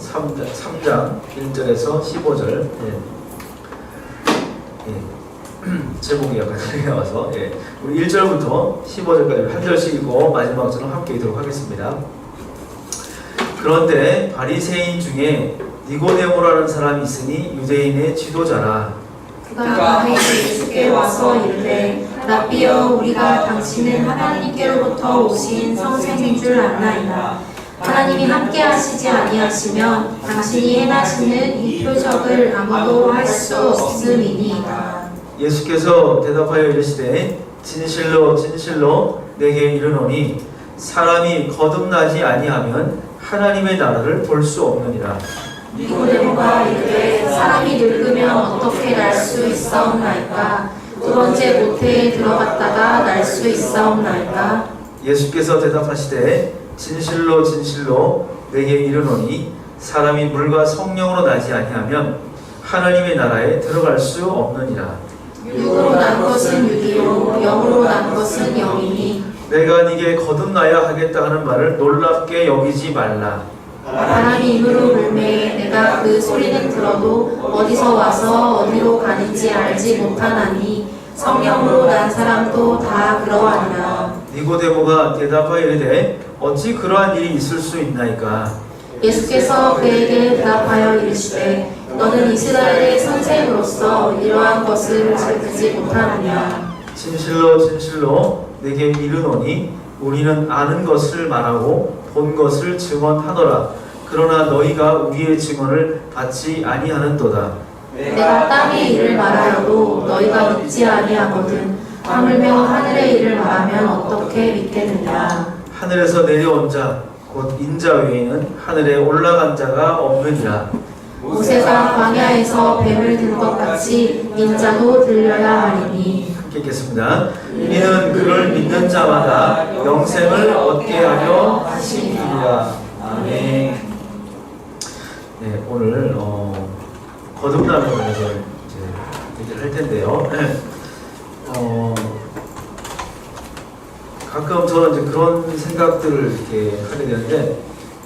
3장 1절에서 15절. 제목이 약간 다르게 나와서 우리 1절부터 15절까지 한 절씩 읽고 마지막 절은 함께 읽도록 하겠습니다. 그런데 바리새인 중에 니고데모라는 사람이 있으니 유대인의 지도자라. 그가 예수께 와서 이르되 라삐여, 우리가 당신은 하나님께로부터 오신 선생인 줄 아나이다. 하나님이 함께 하시지 아니하시면 당신이 행하시는 이 표적을 아무도 할 수 없음이니이다. 예수께서 대답하여 이르시되 진실로 진실로 내게 이르노니 사람이 거듭나지 아니하면 하나님의 나라를 볼 수 없느니라. 니고데모가 이르되 사람이 늙으면 어떻게 날 수 있사옵나이까? 두 번째 모태에 들어갔다가 날 수 있사옵나이까? 예수께서 대답하시되 진실로 진실로 내게 이르노니 사람이 물과 성령으로 나지 아니하면 하나님의 나라에 들어갈 수 없느니라. 육으로 난 것은 육이요 영으로 난 것은 영이니 내가 네게 거듭나야 하겠다 하는 말을 놀랍게 여기지 말라. 바람이 입으로 불매 내가 그 소리는 들어도 어디서 와서 어디로 가는지 알지 못하나니 성령으로 난 사람도 다 그러하니라. 니고데모가 대답하여 이르되 어찌 그러한 일이 있을 수 있나이까? 예수께서 그에게 대답하여 이르시되 너는 이스라엘의 선생으로서 이러한 것을 듣지 못하느냐? 진실로 진실로 내게 이르노니 우리는 아는 것을 말하고 본 것을 증언하노라. 그러나 너희가 우리의 증언을 받지 아니하는도다. 내가 땅의 일을 말하여도 너희가 믿지 아니하거든 하물며 하늘의 일을 말하면 어떻게 믿겠느냐? 하늘에서 내려온 자 곧 인자 외에는 하늘에 올라간 자가 없느니라. 모세가 광야에서 뱀을 든 것 같이 인자도 들려야 하리니. 함께 읽겠습니다. 이는 그를 믿는 자마다 영생을 얻게 하려 하시니라. 아멘. 네, 오늘 거듭남에 관해서 얘기를 할 텐데요. 가끔 저는 이제 그런 생각들을 이렇게 하게 되는데,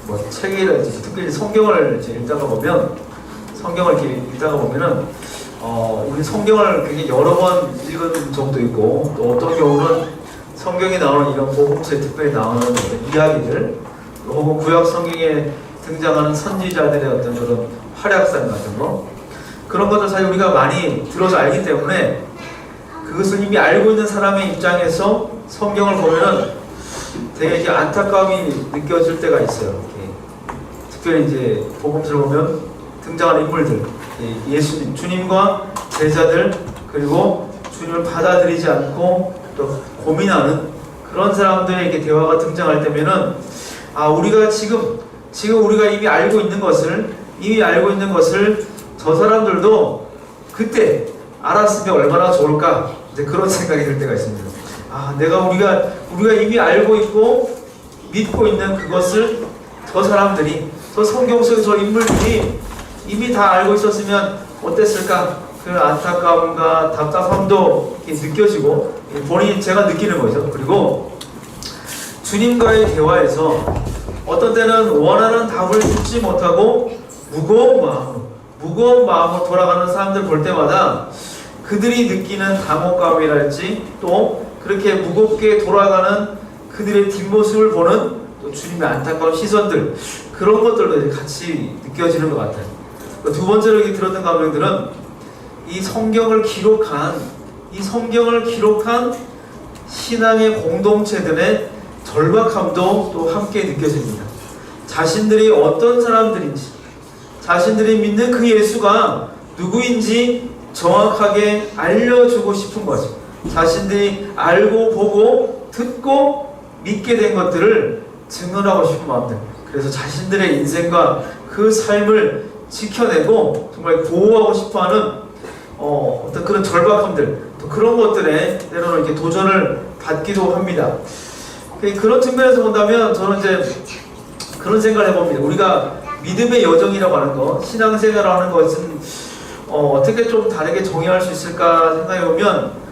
뭐 책이라든지 특히 성경을 이제 읽다가 보면은 우리 성경을 굉장히 여러 번 읽은 적도 있고, 또 어떤 경우는 성경에 나오는 이런 복음서에 특별히 나오는 이야기들, 혹은 구약 성경에 등장하는 선지자들의 어떤 그런 활약상 같은 거, 그런 것들 사실 우리가 많이 들어서 알기 때문에 그것을 이미 알고 있는 사람의 입장에서 성경을 보면은 되게 이렇게 안타까움이 느껴질 때가 있어요. 이렇게. 특별히 이제 복음서를 보면 등장하는 인물들, 예수님, 주님과 제자들, 그리고 주님을 받아들이지 않고 또 고민하는 그런 사람들의 이렇게 대화가 등장할 때면은 우리가 지금 우리가 이미 알고 있는 것을 저 사람들도 그때 알았으면 얼마나 좋을까, 이제 그런 생각이 들 때가 있습니다. 우리가 이미 알고 있고 믿고 있는 그것을 저 사람들이, 저 성경 속의 저 인물들이 이미 다 알고 있었으면 어땠을까? 그 안타까움과 답답함도 느껴지고 본인이 제가 느끼는 거죠. 그리고 주님과의 대화에서 어떤 때는 원하는 답을 듣지 못하고 무거운 마음으로 돌아가는 사람들 볼 때마다 그들이 느끼는 당혹감이랄지 또 그렇게 무겁게 돌아가는 그들의 뒷모습을 보는 또 주님의 안타까운 시선들, 그런 것들도 같이 느껴지는 것 같아요. 두 번째로 들었던 감정들은 이 성경을 기록한 신앙의 공동체들의 절박함도 또 함께 느껴집니다. 자신들이 어떤 사람들인지, 자신들이 믿는 그 예수가 누구인지 정확하게 알려주고 싶은 거죠. 자신들이 알고 보고 듣고 믿게 된 것들을 증언하고 싶은 마음들. 그래서 자신들의 인생과 그 삶을 지켜내고 정말 보호하고 싶어하는 어떤 그런 절박함들, 또 그런 것들에 때로는 이렇게 도전을 받기도 합니다. 그런 측면에서 본다면 저는 이제 그런 생각을 해봅니다. 우리가 믿음의 여정이라고 하는 것, 신앙생활을 하는 것은 어떻게 좀 다르게 정의할 수 있을까 생각해보면,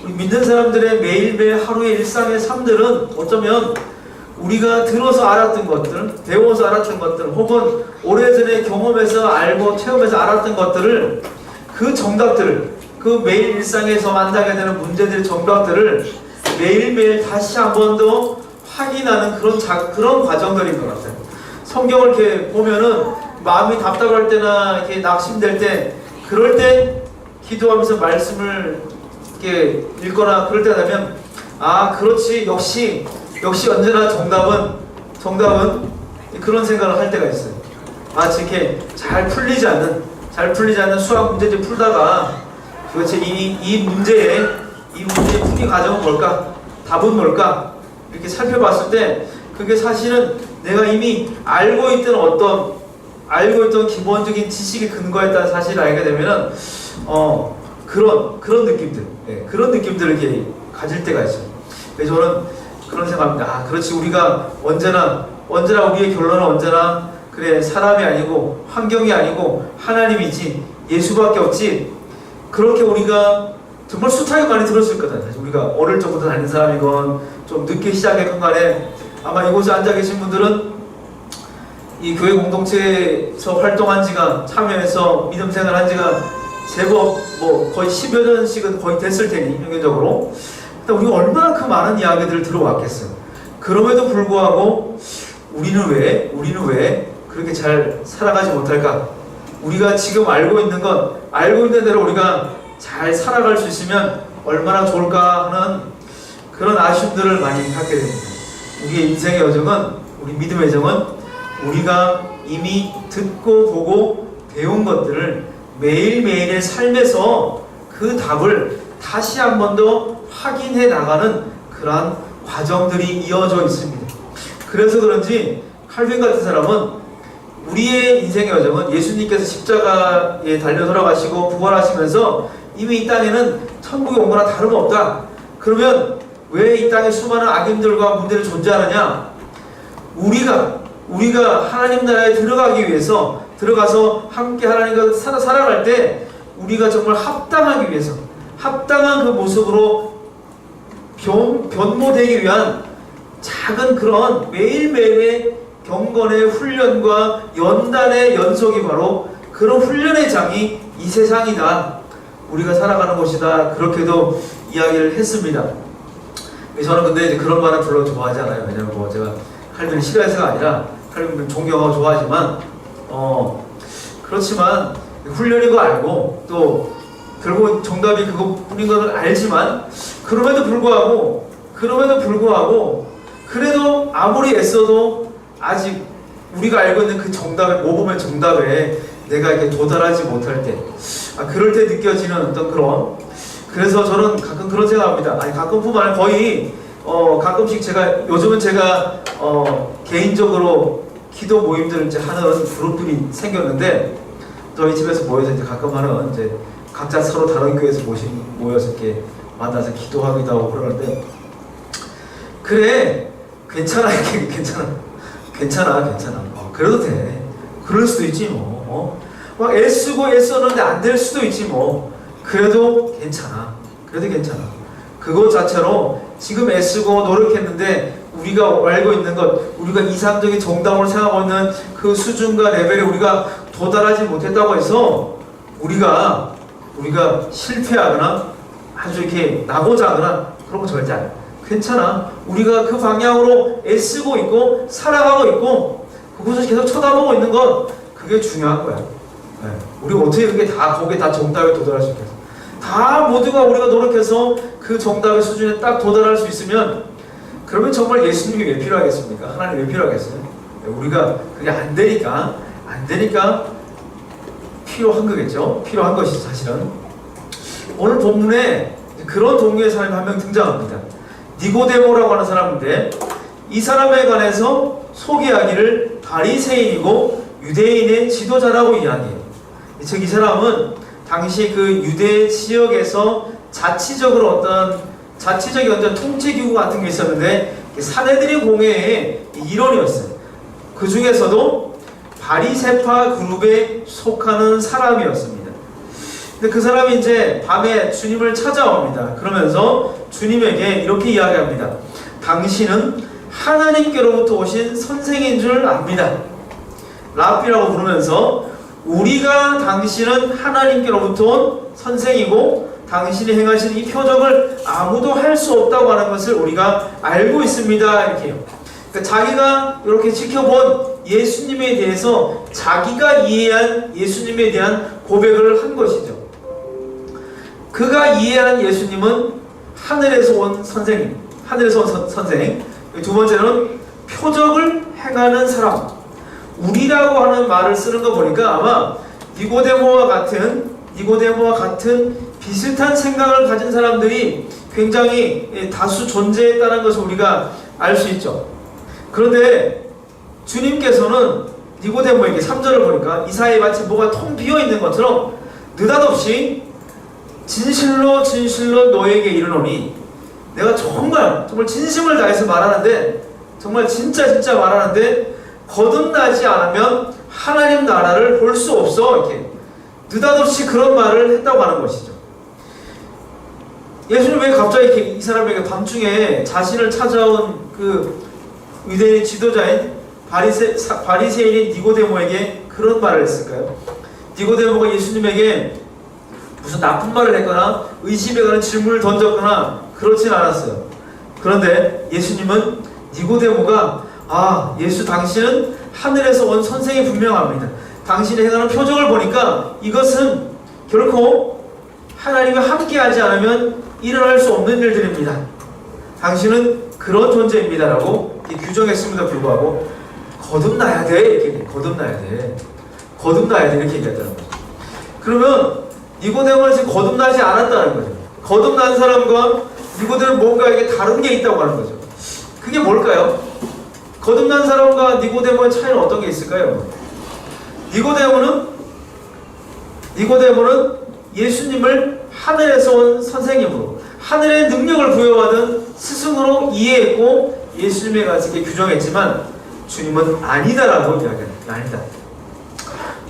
우리 믿는 사람들의 매일매일 하루의 일상의 삶들은 어쩌면 우리가 들어서 알았던 것들, 배워서 알았던 것들, 혹은 오래전에 경험해서 알고 체험해서 알았던 것들을, 그 정답들을, 그 매일 일상에서 만나게 되는 문제들의 정답들을 매일매일 다시 한 번 더 확인하는 그런 과정들인 것 같아요. 성경을 이렇게 보면은 마음이 답답할 때나 이렇게 낙심될 때, 그럴 때 기도하면서 말씀을 이렇게 읽거나 그럴 때 되면, 아, 그렇지, 역시 언제나 정답은 그런 생각을 할 때가 있어요. 마치 이렇게 잘 풀리지 않는 수학 문제집 풀다가 도대체 이 문제의 풀이 과정은 뭘까? 답은 뭘까? 이렇게 살펴봤을 때 그게 사실은 내가 이미 알고 있던 기본적인 지식에 근거했다는 사실을 알게 되면은 그런 느낌들, 그런 느낌들을 이렇게 가질 때가 있어요. 그래서 저는 그런 생각합니다. 아, 그렇지, 우리가 언제나 우리의 결론은 언제나 그래, 사람이 아니고 환경이 아니고 하나님이지, 예수밖에 없지. 그렇게 우리가 정말 숱하게 많이 들었을 거다. 사실 우리가 어릴 적부터 다닌 사람이건 좀 늦게 시작했건 간에 아마 이곳에 앉아 계신 분들은 이 교회 공동체에서 활동한 지가, 참여해서 믿음 생활한 지가 제법 거의 10여 년씩은 거의 됐을 테니, 평균적으로. 우리가 얼마나 그 많은 이야기들을 들어왔겠어요. 그럼에도 불구하고 우리는 왜 그렇게 잘 살아가지 못할까? 우리가 지금 알고 있는 대로 우리가 잘 살아갈 수 있으면 얼마나 좋을까 하는 그런 아쉬움들을 많이 갖게 됩니다. 우리의 인생의 여정은, 우리 믿음의 여정은 우리가 이미 듣고 보고 배운 것들을 매일매일의 삶에서 그 답을 다시 한 번 더 확인해 나가는 그러한 과정들이 이어져 있습니다. 그래서 그런지 칼빈 같은 사람은 우리의 인생의 여정은 예수님께서 십자가에 달려 돌아가시고 부활하시면서 이미 이 땅에는 천국에 온 거나 다름없다. 그러면 왜 이 땅에 수많은 악인들과 문제를 존재하느냐? 우리가 하나님 나라에 들어가기 위해서, 들어가서 함께 하나님과 살아갈 때 우리가 정말 합당하기 위해서, 합당한 그 모습으로 변모되기 위한 작은 그런 매일매일의 경건의 훈련과 연단의 연속이 바로 그런 훈련의 장이 이 세상이다, 우리가 살아가는 곳이다, 그렇게도 이야기를 했습니다. 저는 근데 이제 그런 말은 별로 좋아하지 않아요. 왜냐면 제가 칼빈을 싫어해서가 아니라 칼빈을 존경하고 좋아하지만 그렇지만 훈련인 거 알고 또 결국 정답이 그것뿐인 것을 알지만 그럼에도 불구하고 그래도 아무리 애써도 아직 우리가 알고 있는 그 정답에, 모범의 정답에 내가 이렇게 도달하지 못할 때, 그럴 때 느껴지는 어떤 그래서 저는 가끔 그런 생각합니다. 아니, 가끔뿐만 아니라 거의 가끔씩 요즘은 제가 개인적으로 기도 모임들을 이제 하는 그룹들이 생겼는데, 저희 집에서 모여서 이제 가끔 하는, 이제 각자 서로 다른 교회에서 모여서 이렇게 만나서 기도하기도 하고 그러는데, 그래, 괜찮아. 그래도 돼. 그럴 수도 있지 막 애썼는데 안 될 수도 있지 그래도 괜찮아. 그것 자체로 지금 애쓰고 노력했는데 우리가 알고 있는 것, 우리가 이상적인 정답으로 생각하고 있는 그 수준과 레벨에 우리가 도달하지 못했다고 해서 우리가 실패하거나 아주 이렇게 나고자 하거나 그런 거 절대 안 해. 괜찮아. 우리가 그 방향으로 애쓰고 있고 살아가고 있고 그곳을 계속 쳐다보고 있는 건 그게 중요한 거야. 우리가 어떻게 그렇게 거기에 다 정답에 도달할 수 있겠어? 다 모두가 우리가 노력해서 그 정답의 수준에 딱 도달할 수 있으면, 그러면 정말 예수님이 왜 필요하겠습니까? 하나님 왜 필요하겠어요? 우리가 그게 안 되니까 필요한 거겠죠? 필요한 것이죠, 사실은. 오늘 본문에 그런 종류의 사람이 한 명 등장합니다. 니고데모라고 하는 사람인데, 이 사람에 관해서 소개하기를 바리새인이고 유대인의 지도자라고 이야기해요. 즉, 이 사람은 당시 그 유대 지역에서 자치적인 어떤 통치기구 같은 게 있었는데, 사내들의 공회의 일원이었어요. 그 중에서도 바리새파 그룹에 속하는 사람이었습니다. 근데 그 사람이 이제 밤에 주님을 찾아옵니다. 그러면서 주님에게 이렇게 이야기합니다. 당신은 하나님께로부터 오신 선생인 줄 압니다. 랍비라고 부르면서 우리가 당신은 하나님께로부터 온 선생이고 당신이 행하신 이 표적을 아무도 할 수 없다고 하는 것을 우리가 알고 있습니다. 이렇게요. 그러니까 자기가 이렇게 지켜본 예수님에 대해서 자기가 이해한 예수님에 대한 고백을 한 것이죠. 그가 이해한 예수님은 하늘에서 온 선생님, 하늘에서 온 선생. 두 번째는 표적을 행하는 사람. 우리라고 하는 말을 쓰는 거 보니까 아마 니고데모와 같은 비슷한 생각을 가진 사람들이 굉장히 다수 존재했다는 것을 우리가 알 수 있죠. 그런데 주님께서는 니고데모에게 3절을 보니까 이 사이에 마치 뭐가 텅 비어있는 것처럼 느닷없이 진실로 진실로 너에게 이르노니, 내가 정말 진심을 다해서 말하는데, 정말 진짜 말하는데 거듭나지 않으면 하나님 나라를 볼 수 없어. 이렇게 느닷없이 그런 말을 했다고 하는 것이죠. 예수님 왜 갑자기 이렇게 이 사람에게 밤중에 자신을 찾아온 그 유대인 지도자인 바리새인인 니고데모에게 그런 말을 했을까요? 니고데모가 예수님에게 무슨 나쁜 말을 했거나 의심에 관한 질문을 던졌거나 그렇진 않았어요. 그런데 예수님은 니고데모가 예수 당신은 하늘에서 온 선생이 분명합니다. 당신이 행하는 표적을 보니까 이것은 결코 하나님과 함께하지 않으면 일어날 수 없는 일들입니다. 당신은 그런 존재입니다 라고 규정했음에도 불구하고 거듭나야 돼, 이렇게 거듭나야 돼 이렇게 얘기했다는 거죠. 그러면 니고데모는 지금 거듭나지 않았다는 거죠. 거듭난 사람과 니고데모는 뭔가 이게 다른 게 있다고 하는 거죠. 그게 뭘까요? 거듭난 사람과 니고데모의 차이는 어떤 게 있을까요? 니고데모는 예수님을 하늘에서 온 선생님으로, 하늘의 능력을 부여받은 스승으로 이해했고 예수님에 가지게 규정했지만 주님은 아니다라고 이야기합니다. 아니다.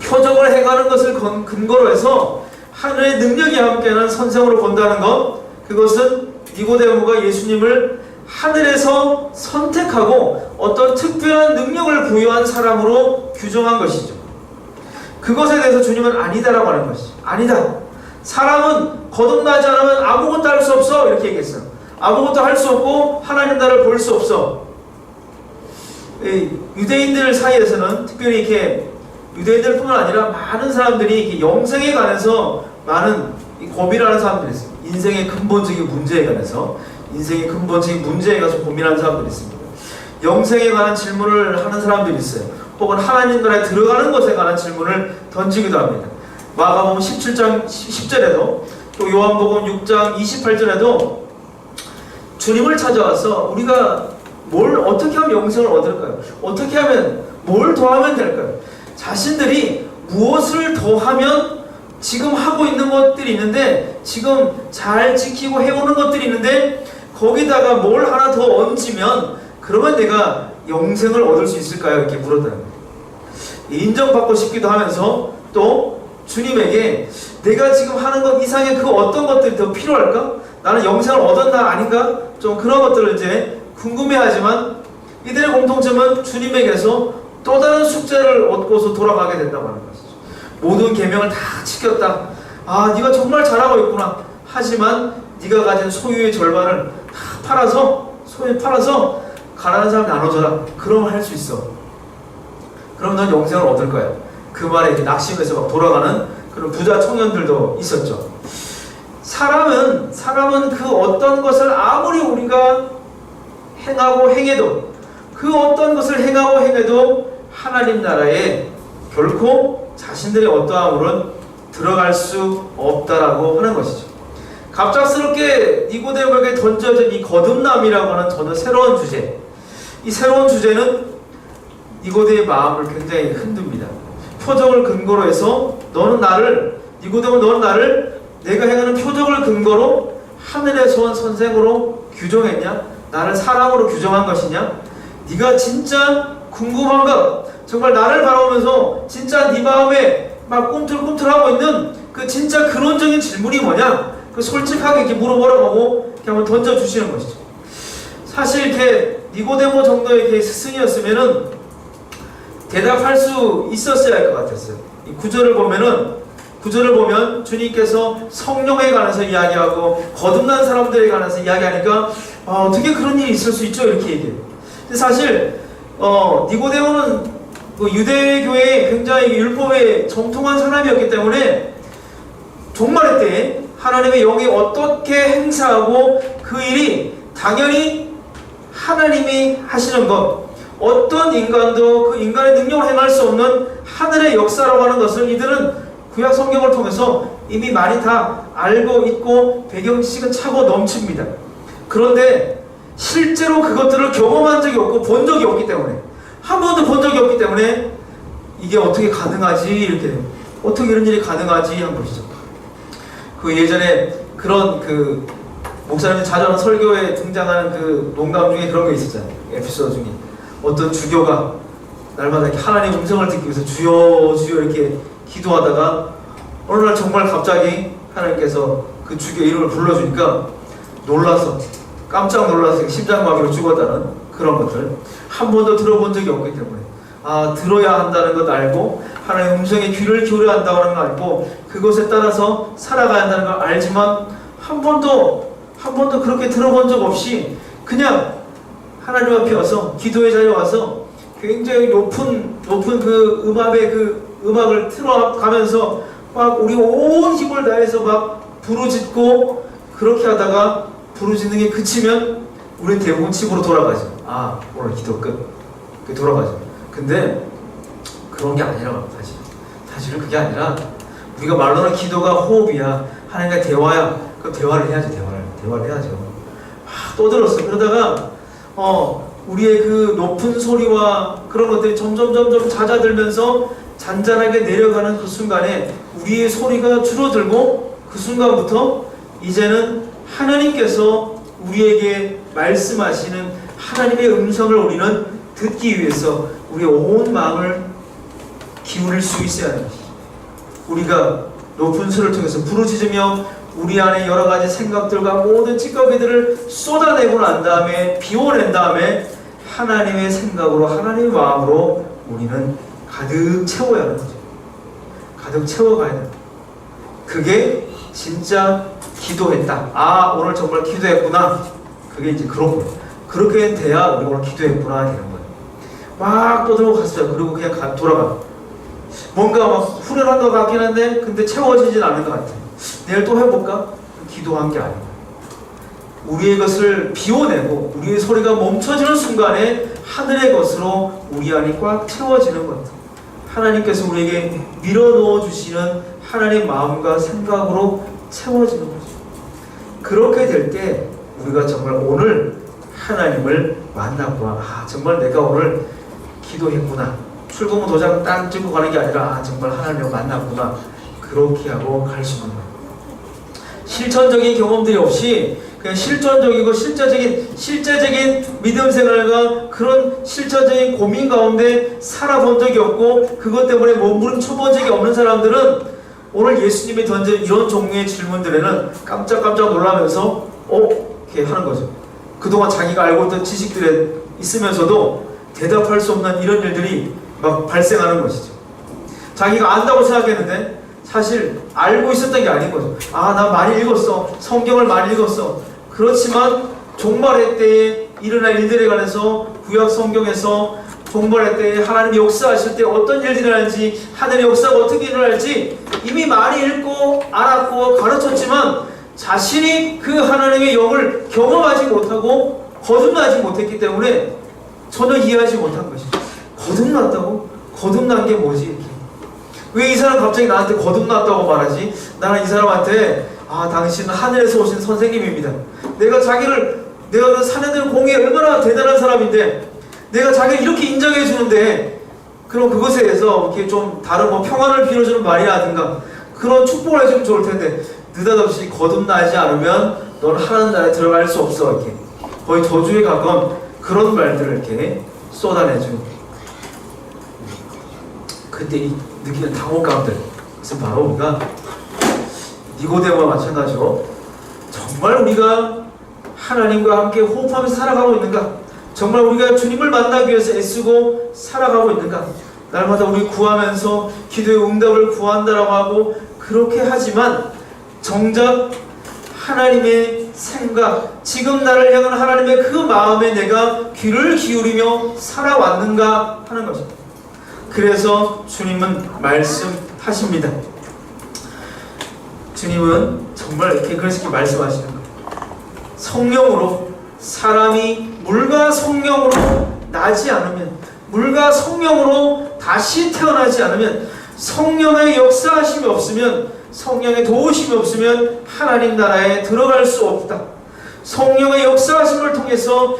표적을 행하는 것을 근거로 해서 하늘의 능력이 함께하는 선생으로 본다는 것, 그것은 니고데모가 예수님을 하늘에서 선택하고 어떤 특별한 능력을 부여한 사람으로 규정한 것이죠. 그것에 대해서 주님은 아니다라고 하는 것이죠. 아니다. 사람은 거듭나지 않으면 아무것도 할 수 없어. 이렇게 얘기했어요. 아무것도 할 수 없고 하나님 나라를 볼 수 없어. 유대인들 사이에서는 특별히 이렇게 유대인들뿐만 아니라 많은 사람들이 이렇게 영생에 관해서 많은 고민하는 사람들이 있어요. 인생의 근본적인 문제에 관해서 고민하는 사람들이 있습니다. 영생에 관한 질문을 하는 사람들이 있어요. 혹은 하나님 나라에 들어가는 것에 관한 질문을 던지기도 합니다. 마가복음 17장 10절에도 또 요한복음 6장 28절에도 주님을 찾아와서 우리가 어떻게 하면 영생을 얻을까요? 어떻게 하면 뭘 더하면 될까요? 자신들이 무엇을 더하면 지금 하고 있는 것들이 있는데, 지금 잘 지키고 해오는 것들이 있는데 거기다가 뭘 하나 더 얹으면 그러면 내가 영생을 얻을 수 있을까요? 이렇게 물었다는 거예요. 인정받고 싶기도 하면서 또 주님에게 내가 지금 하는 것 이상의 그 어떤 것들이 더 필요할까? 나는 영생을 얻었나 아닌가? 좀 그런 것들을 이제 궁금해하지만 이들의 공통점은 주님에게서 또 다른 숙제를 얻고서 돌아가게 된다고 하는 것이죠. 모든 계명을 다 지켰다. 네가 정말 잘하고 있구나. 하지만 네가 가진 소유의 절반을 다 팔아서 가난한 사람 나눠줘라. 그럼 할 수 있어. 그럼 넌 영생을 얻을 거야. 그 말에 이렇게 낙심해서 막 돌아가는 그런 부자 청년들도 있었죠. 사람은 그 어떤 것을 아무리 우리가 행해도 그 어떤 것을 행해도 하나님 나라에 결코 자신들의 어떠함으로는 들어갈 수 없다라고 하는 것이죠. 갑작스럽게 니고데모에게 던져진 이 거듭남이라고 하는 전혀 새로운 주제, 이 새로운 주제는 니고데의 마음을 굉장히 흔듭니다. 표적을 근거로 해서 니고데모 너는 나를 내가 행하는 표적을 근거로 하늘에서 온 선생으로 규정했냐? 나를 사람으로 규정한 것이냐? 네가 진짜 궁금한가? 정말 나를 바라보면서 진짜 네 마음에 막 꿈틀꿈틀하고 있는 그 진짜 근원적인 질문이 뭐냐? 그 솔직하게 이렇게 물어보라고 이렇게 한번 던져주시는 것이죠. 사실 이렇게 니고데모 정도의 이렇게 스승이었으면은 대답할 수 있었어야 할 것 같았어요. 이 구절을 보면 주님께서 성령에 관해서 이야기하고 거듭난 사람들에 관해서 이야기하니까 어떻게 그런 일이 있을 수 있죠? 이렇게 얘기해요. 근데 사실 니고데모는 유대교의 굉장히 율법에 정통한 사람이었기 때문에 종말의 때에 하나님의 영이 어떻게 행사하고 그 일이 당연히 하나님이 하시는 것, 어떤 인간도 그 인간의 능력을 행할 수 없는 하늘의 역사라고 하는 것을 이들은 구약 성경을 통해서 이미 많이 다 알고 있고 배경지식은 차고 넘칩니다. 그런데 실제로 그것들을 경험한 적이 없고 본 적이 없기 때문에, 한 번도 본 적이 없기 때문에 이게 어떻게 가능하지? 이렇게 어떻게 이런 일이 가능하지? 한 것이죠. 그 예전에 그런 목사님이 자주 하는 설교에 등장하는 그 농담 중에 그런 게 있었잖아요. 에피소드 중에 어떤 주교가 날마다 이렇게 하나님의 음성을 듣기 위해서 주여 주여 이렇게 기도하다가 어느 날 정말 갑자기 하나님께서 그 주교 이름을 불러주니까 깜짝 놀라서 심장마비로 죽었다는 그런 것들 한 번도 들어본 적이 없기 때문에 들어야 한다는 것 알고 하나님의 음성에 귀를 기울여야 한다고 하는 걸 알고 그것에 따라서 살아가야 한다는 걸 알지만 한 번도 그렇게 들어본 적 없이 그냥 하나님 앞에 와서 기도의 자리에 와서 굉장히 높은 그 음압의 그 음악을 틀어가면서 막 우리 온 힘을 다해서 막 부르짖고 그렇게 하다가 부르짖는 게 그치면 우리 대부분 집으로 돌아가죠. 오늘 기도 끝. 돌아가죠. 근데 그런 게 아니라 사실은 그게 아니라 우리가 말로는 기도가 호흡이야. 하나님과 대화야. 그럼 대화를 해야죠. 대화를 해야죠. 떠들었어. 그러다가 우리의 그 높은 소리와 그런 것들이 점점 잦아들면서 잔잔하게 내려가는 그 순간에 우리의 소리가 줄어들고 그 순간부터 이제는 하나님께서 우리에게 말씀하시는 하나님의 음성을 우리는 듣기 위해서 우리의 온 마음을 기울일 수 있어야 하는 것이죠. 우리가 높은 소리를 통해서 부르짖으며 우리 안에 여러 가지 생각들과 모든 찌꺼기들을 쏟아내고 난 다음에 비워낸 다음에 하나님의 생각으로 하나님의 마음으로 우리는 가득 채워야 하는 거죠. 가득 채워가야 돼요. 그게 진짜 기도했다. 오늘 정말 기도했구나. 그게 이제 그런 거예요. 그렇게 돼야 우리가 오늘 기도했구나 되는 거예요. 막 떠들고 갔어요. 그리고 그냥 돌아가. 뭔가 막 후련한 것 같긴 한데 근데 채워지진 않는 것 같아요. 내일 또 해볼까? 기도한 게 아니에요. 우리의 것을 비워내고 우리의 소리가 멈춰지는 순간에 하늘의 것으로 우리 안이 꽉 채워지는 것 같아요. 하나님께서 우리에게 밀어넣어 주시는 하나님의 마음과 생각으로 채워지는 거죠. 그렇게 될 때 우리가 정말 오늘 하나님을 만났구나. 정말 내가 오늘 기도했구나. 출근문 도장 딱 찍고 가는 게 아니라 정말 하나님을 만났구나. 그렇게 하고 갈 수 있는 거예요. 실천적인 경험들이 없이 그냥 실존적이고 실제적인 믿음 생활과 그런 실천적인 고민 가운데 살아본 적이 없고 그것 때문에 몸부림쳐본 적이 없는 사람들은 오늘 예수님이 던진 이런 종류의 질문들에는 깜짝깜짝 놀라면서 이렇게 하는 거죠. 그동안 자기가 알고 있던 지식들에 있으면서도 대답할 수 없는 이런 일들이 막 발생하는 것이죠. 자기가 안다고 생각했는데 사실 알고 있었던 게 아닌 거죠. 나 많이 읽었어. 성경을 많이 읽었어. 그렇지만 종말의 때에 일어날 일들에 관해서 구약 성경에서 종말의 때에 하나님이 역사하실 때 어떤 일들이 일어날지 하늘의 역사가 어떻게 일어날지 이미 많이 읽고 알았고 가르쳤지만 자신이 그 하나님의 영을 경험하지 못하고 거듭나지 못했기 때문에 전혀 이해하지 못한 것이죠. 거듭났다고? 거듭난 게 뭐지? 왜 이 사람 갑자기 나한테 거듭났다고 말하지? 나는 이 사람한테 당신은 하늘에서 오신 선생님입니다. 내가 그 사내들 공에 얼마나 대단한 사람인데 내가 자기를 이렇게 인정해 주는데 그럼 그것에 대해서 이렇게 좀 다른 평안을 빌어주는 말이라든가 그런 축복을 해주면 좋을 텐데 느닷없이 거듭나지 않으면 너는 하나님 나라에 들어갈 수 없어. 이렇게 거의 저주에 가까운 그런 말들을 이렇게 쏟아내죠. 그때 느끼는 당혹감들, 그것은 바로 우리가 니고데모와 마찬가지로 정말 우리가 하나님과 함께 호흡하면서 살아가고 있는가? 정말 우리가 주님을 만나기 위해서 애쓰고 살아가고 있는가? 날마다 우리 구하면서 기도의 응답을 구한다라고 하고 그렇게 하지만 정작 하나님의 생각, 지금 나를 향한 하나님의 그 마음에 내가 귀를 기울이며 살아왔는가 하는 것입니다. 그래서 주님은 말씀하십니다. 주님은 정말 이렇게 그렇게 말씀하시는 거예요. 성령으로 사람이 물과 성령으로 나지 않으면, 물과 성령으로 다시 태어나지 않으면, 성령의 역사하심이 없으면, 성령의 도우심이 없으면 하나님 나라에 들어갈 수 없다. 성령의 역사하심을 통해서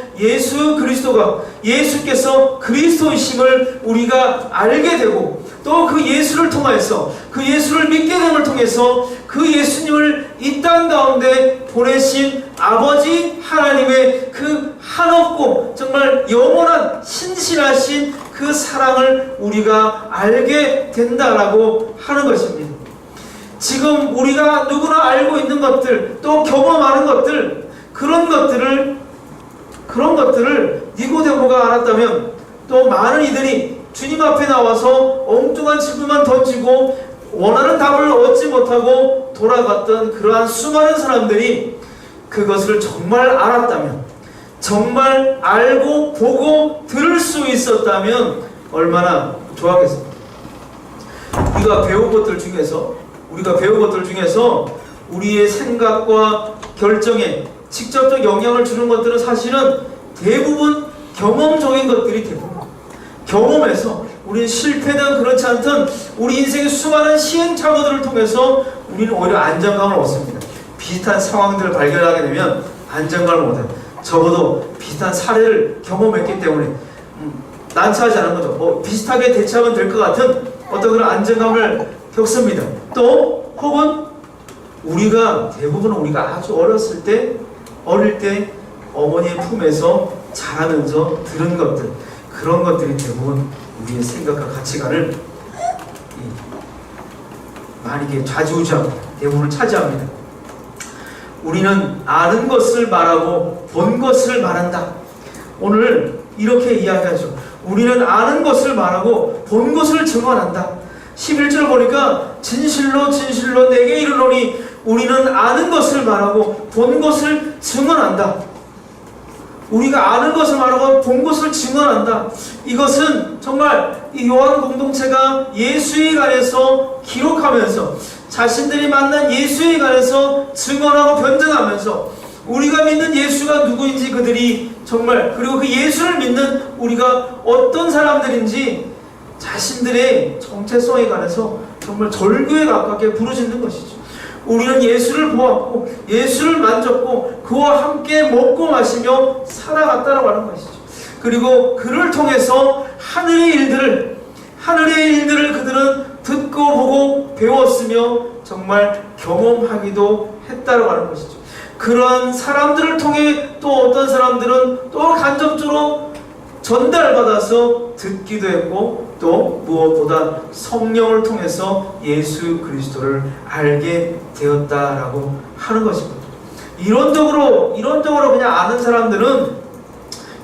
예수께서 그리스도이심을 우리가 알게 되고, 또 그 예수를 통해서, 그 예수를 믿게 됨을 통해서 그 예수님을 이 땅 가운데 보내신 아버지 하나님의 그 한없고 정말 영원한 신실하신 그 사랑을 우리가 알게 된다라고 하는 것입니다. 지금 우리가 누구나 알고 있는 것들, 또 경험하는 것들, 그런 것들을 니고데모가 알았다면, 또 많은 이들이 주님 앞에 나와서 엉뚱한 질문만 던지고 원하는 답을 얻지 못하고 돌아갔던 그러한 수많은 사람들이 그것을 정말 알았다면, 정말 알고 보고 들을 수 있었다면 얼마나 좋았겠습니까? 우리가 배운 것들 중에서 우리의 생각과 결정에 직접적 영향을 주는 것들은 사실은 대부분 경험적인 것들이 대부분, 경험에서 우리는 실패든 그렇지 않든 우리 인생의 수많은 시행착오들을 통해서 우리는 오히려 안정감을 얻습니다. 비슷한 상황들을 발견하게 되면 안정감을 얻어요. 적어도 비슷한 사례를 경험했기 때문에 난처하지 않은 거죠. 비슷하게 대처하면 될 것 같은 어떤 그런 안정감을 겪습니다. 또 혹은 대부분 우리가 아주 어릴 때 어머니의 품에서 자라면서 들은 것들, 그런 것들이 대부분 우리의 생각과 가치관을 많이 좌지우지합니다. 대부분을 차지합니다. 우리는 아는 것을 말하고 본 것을 말한다. 오늘 이렇게 이야기하죠. 우리는 아는 것을 말하고 본 것을 증언한다. 11절 보니까 진실로 내게 이르노니 우리는 아는 것을 말하고 본 것을 증언한다. 우리가 아는 것을 말하고 본 것을 증언한다. 이것은 정말 이 요한 공동체가 예수에 관해서 기록하면서, 자신들이 만난 예수에 관해서 증언하고 변증하면서, 우리가 믿는 예수가 누구인지 그들이 정말, 그리고 그 예수를 믿는 우리가 어떤 사람들인지 자신들의 정체성에 관해서 정말 절규에 가깝게 부르짖는 것이죠. 우리는 예수를 보았고 예수를 만졌고 그와 함께 먹고 마시며 살아갔다라고 하는 것이죠. 그리고 그를 통해서 하늘의 일들을 그들은 듣고 보고 배웠으며 정말 경험하기도 했다라고 하는 것이죠. 그러한 사람들을 통해 또 어떤 사람들은 또 간접적으로 전달받아서 듣기도 했고, 또 무엇보다 성령을 통해서 예수 그리스도를 알게 되었다라고 하는 것입니다. 이론적으로 그냥 아는 사람들은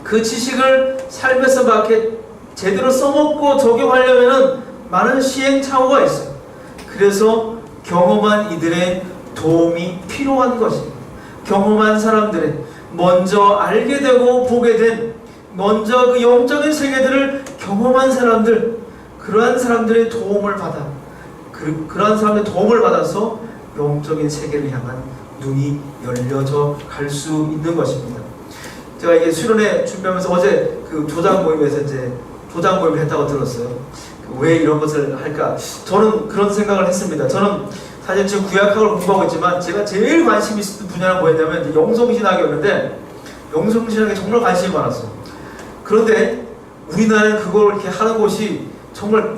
그 지식을 삶에서 밖에 제대로 써먹고 적용하려면 많은 시행착오가 있어요. 그래서 경험한 이들의 도움이 필요한 것입니다. 경험한 사람들의 먼저 알게 되고 보게 된, 먼저 그 영적인 세계들을 경험한 사람들, 그러한 사람들의 도움을 받아서 영적인 세계를 향한 눈이 열려져 갈 수 있는 것입니다. 제가 이게 수련회 준비하면서 어제 그 조장 모임에서 조장 모임을 했다고 들었어요. 왜 이런 것을 할까? 저는 그런 생각을 했습니다. 저는 사실 지금 구약학을 공부하고 있지만 제가 제일 관심이 있었던 분야는 뭐였냐면 영성신학이었는데, 영성신학에 정말 관심이 많았어요. 그런데 우리나라는 그걸 이렇게 하는 곳이 정말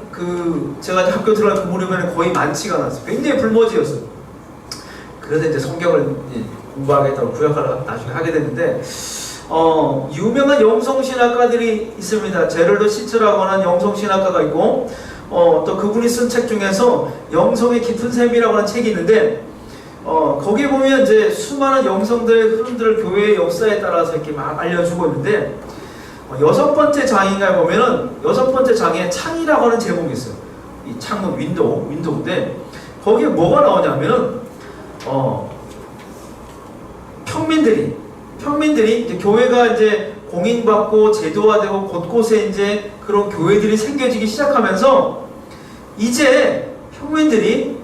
제가 학교 들어간 그 무렵에는 거의 많지가 않았어요. 굉장히 불모지였어요. 그래서 이제 성경을 공부하겠다고 구약학을 나중에 하게 됐는데, 유명한 영성신학가들이 있습니다. 제럴드 시츠라고 하는 영성신학가가 있고, 또 그분이 쓴 책 중에서 영성의 깊은 셈이라고 하는 책이 있는데, 거기에 보면 이제 수많은 영성들의 흐름들을 교회의 역사에 따라서 이렇게 막 알려주고 있는데, 여섯 번째 장인가에 보면은 여섯 번째 장에 창이라고 하는 제목이 있어요. 이 창문 윈도우인데 거기에 뭐가 나오냐면은 평민들이 이제 교회가 이제 공인받고 제도화되고 곳곳에 이제 그런 교회들이 생겨지기 시작하면서 이제 평민들이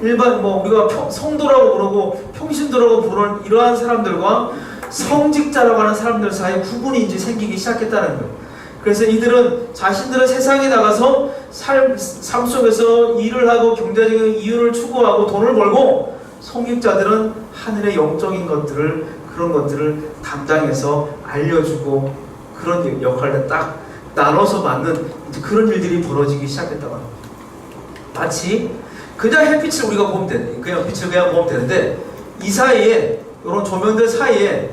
일반 우리가 성도라고 그러고 평신도라고 부르는 이러한 사람들과 성직자라고 하는 사람들 사이에 구분이 이제 생기기 시작했다는 거예요. 그래서 이들은 자신들은 세상에 나가서 삶 속에서 일을 하고 경제적인 이윤을 추구하고 돈을 벌고, 성직자들은 하늘의 영적인 그런 것들을 담당해서 알려주고 그런 역할을 딱 나눠서 맡는 그런 일들이 벌어지기 시작했다고 합니다. 마치 그냥 햇빛을 우리가 보면 되는데, 그냥 빛을 그냥 보면 되는데, 이 사이에 이런 조명들 사이에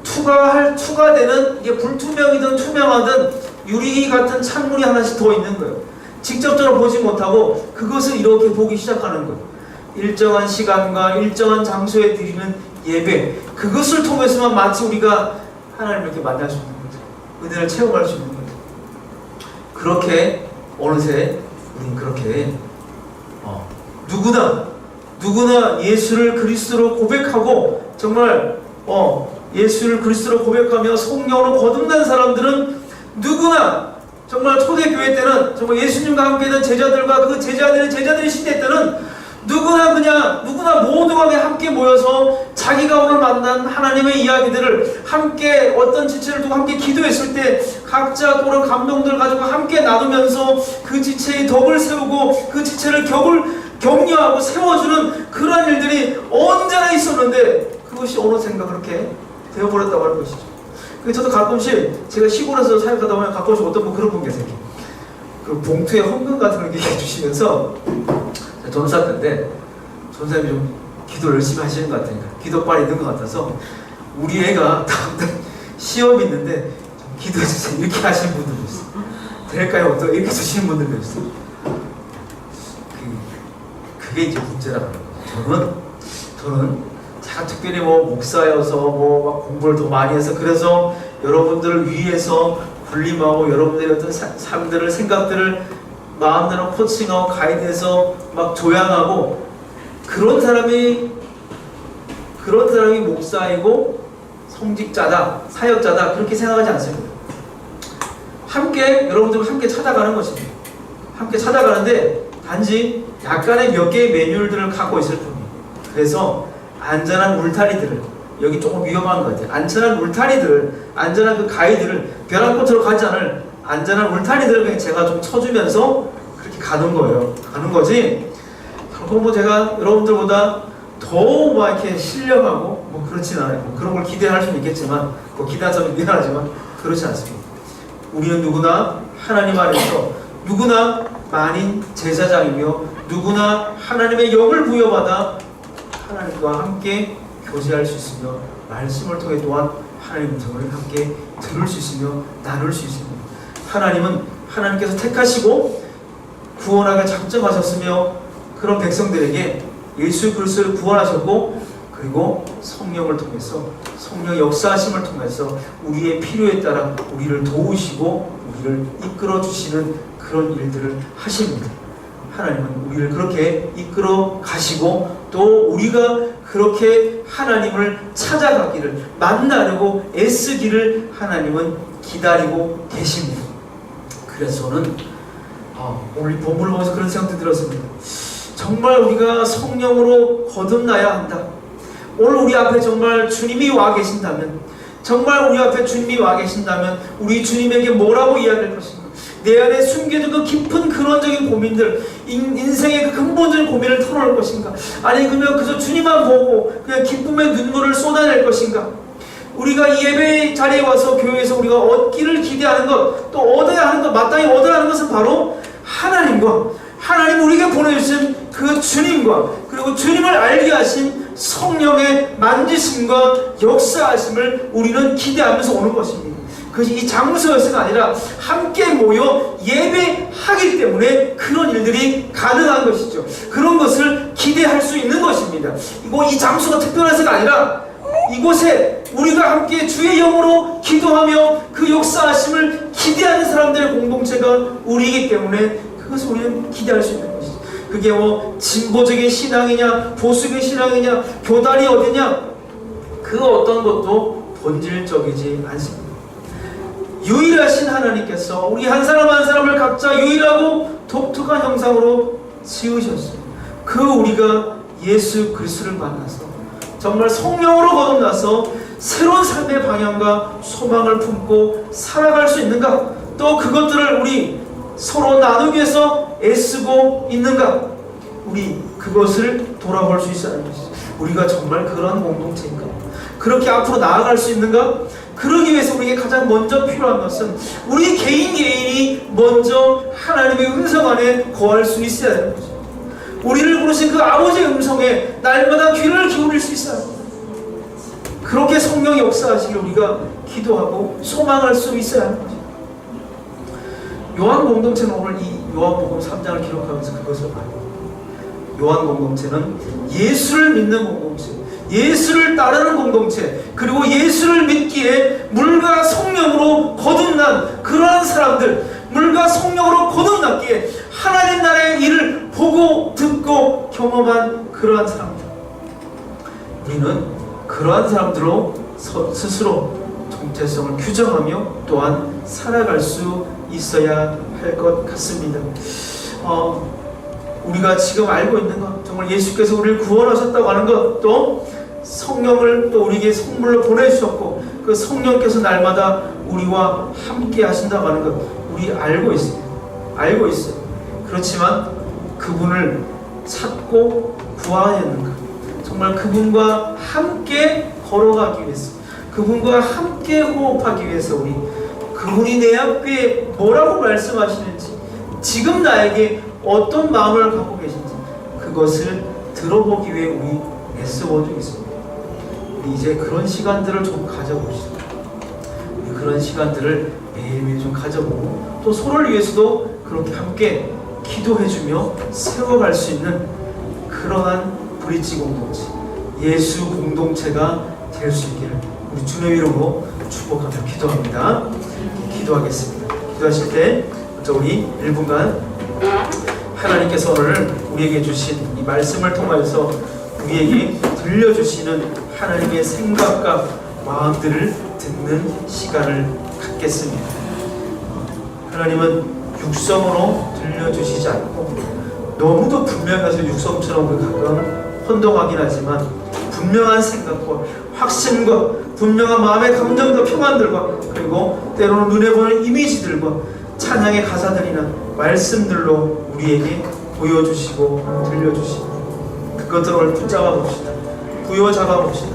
투과되는, 이게 불투명이든 투명하든 유리 같은 창문이 하나씩 더 있는 거예요. 직접적으로 보지 못하고 그것을 이렇게 보기 시작하는 거예요. 일정한 시간과 일정한 장소에 드리는 예배, 그것을 통해서만 마치 우리가 하나님을 이렇게 만날 수 있는 거죠. 은혜를 체험할 수 있는 거죠. 그렇게 어느새 우리는 그렇게 누구나 예수를 그리스도로 고백하고, 정말 예수를 그리스도로 고백하며 성령으로 거듭난 사람들은 누구나 정말 초대교회 때는 정말 예수님과 함께 있는 제자들과 그 제자들이 시대 때는 누구나 모두가 함께 모여서 자기가 오늘 만난 하나님의 이야기들을 함께, 어떤 지체를 두고 함께 기도했을 때 각자 그런 감동들 가지고 함께 나누면서 그 지체의 덕을 세우고 그 지체를 격려하고 세워주는 그러한 일들이 언제나 있었는데, 그것이 어느샌가 그렇게 되어버렸다고 하는 것이죠. 저도 가끔씩 제가 시골에서 사역하다 보면 가끔씩 어떤 분 그런 분 계세요. 그 봉투에 헌금 같은 걸 이렇게 해주시면서, 전사 때인데 전사님이 좀 기도 열심히 하시는 것 같으니까, 기도빨이 있는 것 같아서 우리 애가 다음 달 시험이 있는데 좀 기도해 주세요 이렇게 하시는 분들도 있어요. 될까요? 또 이렇게 주시는 분들도 있어요. 그게 이제 문제라고 하는 거예요. 저는 제가 특별히 목사여서 막 공부를 더 많이 해서 그래서 여러분들을 위해서 군림하고 여러분들의 어떤 삶들을, 생각들을 마음대로 코칭하고 가이드해서 막 조향하고 그런 사람이 목사이고 성직자다, 사역자다, 그렇게 생각하지 않습니다. 여러분들과 함께 찾아가는 것입니다. 함께 찾아가는데 단지 약간의 몇 개의 매뉴얼들을 갖고 있을 뿐이에요. 그래서 안전한 울타리들을, 여기 조금 위험한 것 같아요. 안전한 그 가이드를, 벼랑 끝으로 가지 않을 안전한 울타리들을 그냥 제가 좀 쳐주면서 그렇게 가는 거지. 결국 제가 여러분들보다 더 이렇게 신령하고 그렇진 않아요. 그런 걸 기대할 수는 있겠지만, 기대한 점이 미안하지만 그렇지 않습니다. 우리는 누구나 하나님 안에서 누구나 만인 제사장이며 누구나 하나님의 영을 부여받아 하나님과 함께 교제할 수 있으며, 말씀을 통해 또한 하나님의 음성을 함께 들을 수 있으며 나눌 수 있습니다. 하나님은 하나님께서 택하시고 구원하게 작정하셨으며 그런 백성들에게 예수 그리스도를 구원하셨고, 그리고 성령을 통해서, 성령 역사하심을 통해서 우리의 필요에 따라 우리를 도우시고 우리를 이끌어 주시는 그런 일들을 하십니다. 하나님은 우리를 그렇게 이끌어 가시고 또 우리가 그렇게 하나님을 찾아가기를, 만나려고 애쓰기를 하나님은 기다리고 계십니다. 그래서 저는 오늘 본문을 보면서 그런 생각도 들었습니다. 정말 우리가 성령으로 거듭나야 한다. 오늘 우리 앞에 정말 주님이 와 계신다면, 우리 주님에게 뭐라고 이야기할 것인가? 내 안에 숨겨진 그 깊은 근원적인 고민들, 인생의 그 근본적인 고민을 털어낼 것인가? 아니 그러면 그저 주님만 보고 그냥 기쁨의 눈물을 쏟아낼 것인가? 우리가 이 예배 자리에 와서 교회에서 우리가 얻기를 기대하는 것, 또 얻어야 하는 것, 마땅히 얻어야 하는 것은 바로 하나님 우리에게 보내주신 그 주님과, 그리고 주님을 알게 하신 성령의 만지심과 역사하심을 우리는 기대하면서 오는 것입니다. 그것이 이 장소에서가 아니라 함께 모여 예배하기 때문에 그런 일들이 가능한 것이죠. 그런 것을 기대할 수 있는 것입니다. 이 장소가 특별해서가 아니라 이곳에 우리가 함께 주의 영으로 기도하며 그 역사하심을 기대하는 사람들의 공동체가 우리이기 때문에 그것을 우리는 기대할 수 있는 것이죠. 그게 뭐 진보적인 신앙이냐 보수적인 신앙이냐 교단이 어디냐 그 어떤 것도 본질적이지 않습니다. 유일하신 하나님께서 우리 한 사람 한 사람을 각자 유일하고 독특한 형상으로 지으셨어요. 그 우리가 예수 그리스도를 만나서 정말 성령으로 거듭나서 새로운 삶의 방향과 소망을 품고 살아갈 수 있는가? 또 그것들을 우리 서로 나누기 위해서 애쓰고 있는가? 우리 그것을 돌아볼 수 있어야 하는 것이죠. 우리가 정말 그런 공동체인가? 그렇게 앞으로 나아갈 수 있는가? 그러기 위해서 우리에게 가장 먼저 필요한 것은 우리 개인이 먼저 하나님의 음성 안에 거할 수 있어야 하는 거죠. 우리를 부르신 그 아버지의 음성에 날마다 귀를 기울일 수 있어야 합니다. 그렇게 성령이 역사하시길 우리가 기도하고 소망할 수 있어야 하는 거죠. 요한 공동체는 오늘 이 요한복음 3장을 기록하면서 그것을 말해요. 요한 공동체는 예수를 믿는 공동체, 예수를 따르는 공동체, 그리고 예수를 믿기에 물과 성령으로 거듭난 그러한 사람들, 물과 성령으로 거듭났기에 하나님 나라의 일을 보고 듣고 경험한 그러한 사람들. 우리는 그러한 사람들로 스스로 정체성을 규정하며 또한 살아갈 수 있어야 할 것 같습니다. 우리가 지금 알고 있는 것, 정말 예수께서 우리를 구원하셨다고 하는 것, 또 성령을 또 우리에게 선물로 보내주셨고 그 성령께서 날마다 우리와 함께 하신다고 하는 것 우리 알고 있어요. 알고 있어요. 그렇지만 그분을 찾고 구해야 하는가? 정말 그분과 함께 걸어가기 위해서, 그분과 함께 호흡하기 위해서 우리 그분이 내 앞에 뭐라고 말씀하시는지, 지금 나에게 어떤 마음을 갖고 계신지 그것을 들어보기 위해 우리 애써본 적이 있습니다. 우리 이제 그런 시간들을 좀 가져봅시다. 우리 그런 시간들을 매일매일 좀 가져보고 또 서로를 위해서도 그렇게 함께 기도해주며 세워갈 수 있는 그러한 브릿지 공동체, 예수 공동체가 될 수 있기를 우리 주님의 이름으로 축복하며 기도합니다. 기도하겠습니다. 기도하실 때 먼저 우리 1분간 하나님께서 오늘 우리에게 주신 이 말씀을 통하여서 우리에게 들려주시는 하나님의 생각과 마음들을 듣는 시간을 갖겠습니다. 하나님은 육성으로 들려주시지 않고 너무도 분명해서 육성처럼 가끔 혼동하긴 하지만 분명한 생각과 확신과 분명한 마음의 감정과 평안들과 그리고 때로는 눈에 보이는 이미지들과 찬양의 가사들이나 말씀들로 우리에게 보여주시고 들려주시고 그것들을 오늘 붙잡아 봅시다. 부여잡아 봅시다.